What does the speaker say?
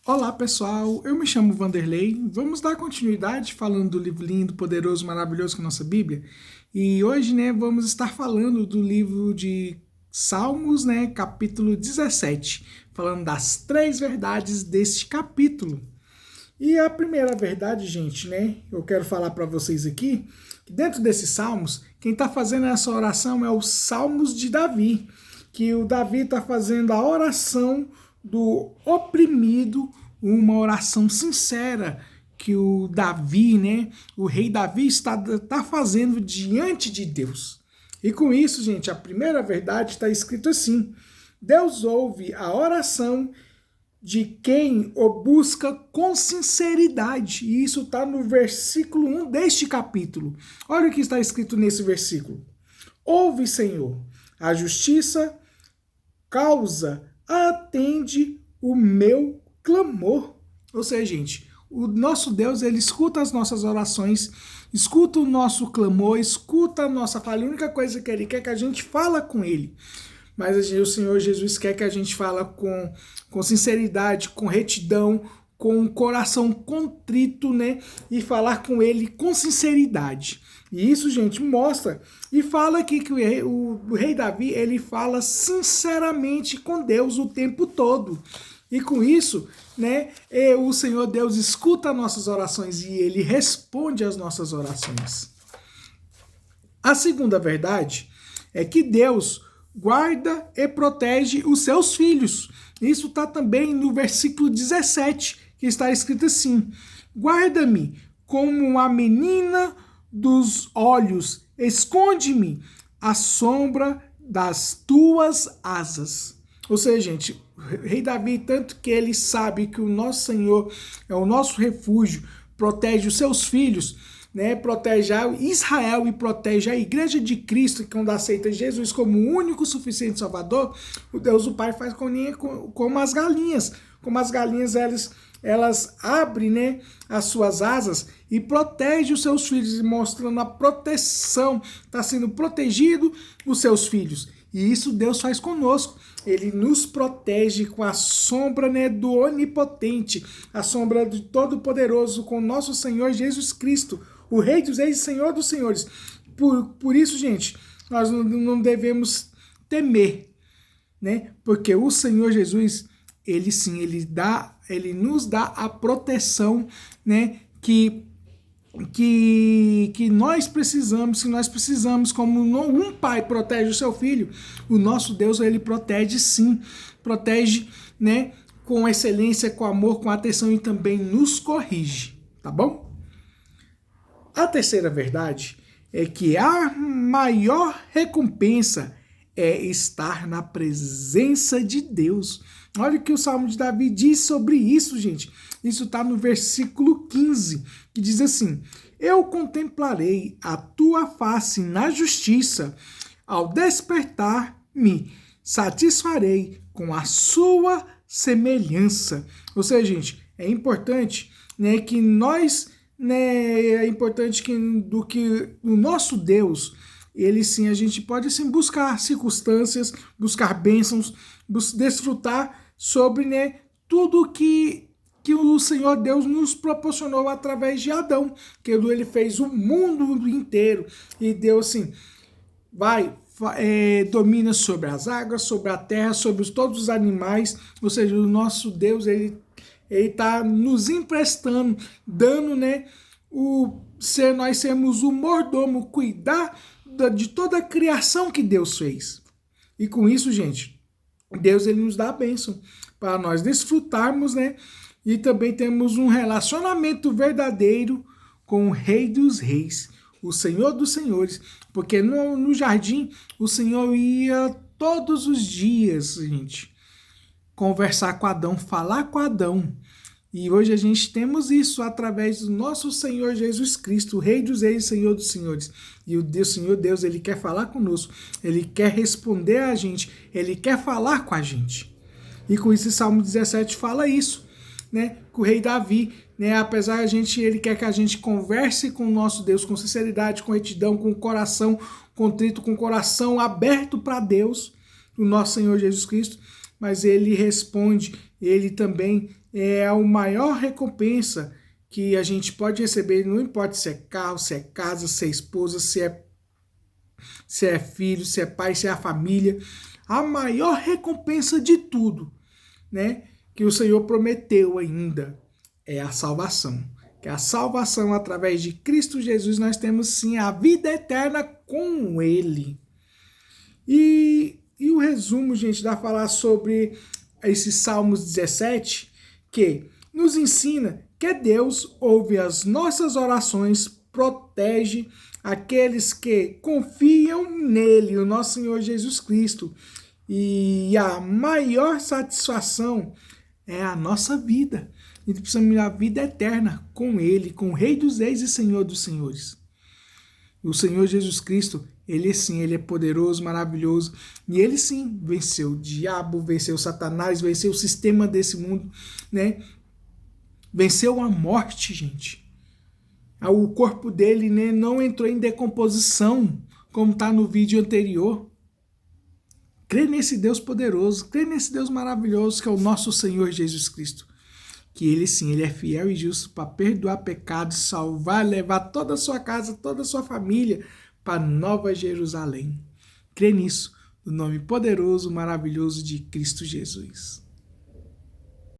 Olá pessoal, eu me chamo Vanderlei, vamos dar continuidade falando do livro lindo, poderoso, maravilhoso que é a nossa Bíblia. E hoje, vamos estar falando do livro de Salmos, capítulo 17, falando das 3 verdades deste capítulo. E a primeira verdade, gente, eu quero falar para vocês aqui, que dentro desses salmos, quem está fazendo essa oração é os Salmos de Davi, que o Davi está fazendo a oração do oprimido, uma oração sincera que o Davi, o rei Davi está fazendo diante de Deus. E com isso, gente, a primeira verdade está escrito assim: Deus ouve a oração de quem o busca com sinceridade. E isso está no versículo 1 deste capítulo. Olha o que está escrito nesse versículo. Ouve, Senhor, a justiça causa, atende o meu clamor. Ou seja, gente, o nosso Deus, ele escuta as nossas orações, escuta o nosso clamor, escuta a nossa fala. A única coisa que ele quer é que a gente fala com ele. Mas o Senhor Jesus quer que a gente fala com sinceridade, com retidão, com um coração contrito, e falar com ele com sinceridade. E isso, gente, mostra e fala aqui que o rei Davi, ele fala sinceramente com Deus o tempo todo. E com isso, o Senhor Deus escuta nossas orações e ele responde às nossas orações. A segunda verdade é que Deus guarda e protege os seus filhos. Isso está também no versículo 17, que está escrito assim: guarda-me como a menina dos olhos, esconde-me à sombra das tuas asas. Ou seja, gente, o rei Davi, tanto que ele sabe que o nosso Senhor é o nosso refúgio, protege os seus filhos, protege Israel e protege a igreja de Cristo, que quando aceita Jesus como o único suficiente Salvador, o Deus o Pai faz como as galinhas. Como as galinhas, elas abrem as suas asas e protege os seus filhos, mostrando a proteção, está sendo protegido os seus filhos. E isso Deus faz conosco. Ele nos protege com a sombra do Onipotente, a sombra do Todo-Poderoso, com nosso Senhor Jesus Cristo, o Rei dos Reis e Senhor dos Senhores. Por isso, gente, nós não devemos temer, porque o Senhor Jesus, ele sim, ele nos dá a proteção, que nós precisamos, como um pai protege o seu filho, o nosso Deus, ele protege sim, protege, com excelência, com amor, com atenção e também nos corrige, tá bom? A terceira verdade é que a maior recompensa é estar na presença de Deus. Olha o que o Salmo de Davi diz sobre isso, gente. Isso está no versículo 15, que diz assim: eu contemplarei a tua face na justiça, ao despertar me satisfarei com a sua semelhança. Ou seja, gente, é importante, que nós, é importante que o nosso Deus, ele sim, a gente pode sim buscar circunstâncias, buscar bênçãos, desfrutar sobre tudo que o Senhor Deus nos proporcionou através de Adão, que ele fez o mundo inteiro e Deus assim domina sobre as águas, sobre a terra, sobre todos os animais. Ou seja, o nosso Deus, ele está nos emprestando, dando, nós sermos o mordomo, cuidar de toda a criação que Deus fez. E com isso, gente, Deus, ele nos dá a bênção para nós desfrutarmos, e também temos um relacionamento verdadeiro com o Rei dos Reis, o Senhor dos Senhores, porque no jardim o Senhor ia todos os dias, gente, conversar com Adão, falar com Adão. E hoje a gente temos isso através do nosso Senhor Jesus Cristo, o Rei dos Reis e Senhor dos Senhores. E o Senhor Deus, ele quer falar conosco, ele quer responder a gente, ele quer falar com a gente. E com isso, o Salmo 17 fala isso, com o rei Davi, apesar ele quer que a gente converse com o nosso Deus com sinceridade, com retidão, com o coração contrito, com o coração aberto para Deus, o nosso Senhor Jesus Cristo. mas ele responde, ele também é a maior recompensa que a gente pode receber, não importa se é carro, se é casa, se é esposa, se é filho, se é pai, se é a família, a maior recompensa de tudo, né, que o Senhor prometeu ainda é a salvação. Que a salvação através de Cristo Jesus nós temos sim a vida eterna com Ele. E o resumo, gente, dá a falar sobre esses Salmos 17, que nos ensina que Deus ouve as nossas orações, protege aqueles que confiam nele, o nosso Senhor Jesus Cristo. E a maior satisfação é a nossa vida. A gente precisa mirar a vida eterna com Ele, com o Rei dos Reis e Senhor dos Senhores. O Senhor Jesus Cristo, Ele sim, Ele é poderoso, maravilhoso. E Ele sim venceu o diabo, venceu Satanás, venceu o sistema desse mundo, né? Venceu a morte, gente. O corpo dele, né, não entrou em decomposição, como está no vídeo anterior. Crê nesse Deus poderoso, crê nesse Deus maravilhoso que é o nosso Senhor Jesus Cristo. Que Ele sim, Ele é fiel e justo para perdoar pecados, salvar, levar toda a sua casa, toda a sua família para Nova Jerusalém. Crê nisso, no nome poderoso, maravilhoso de Cristo Jesus.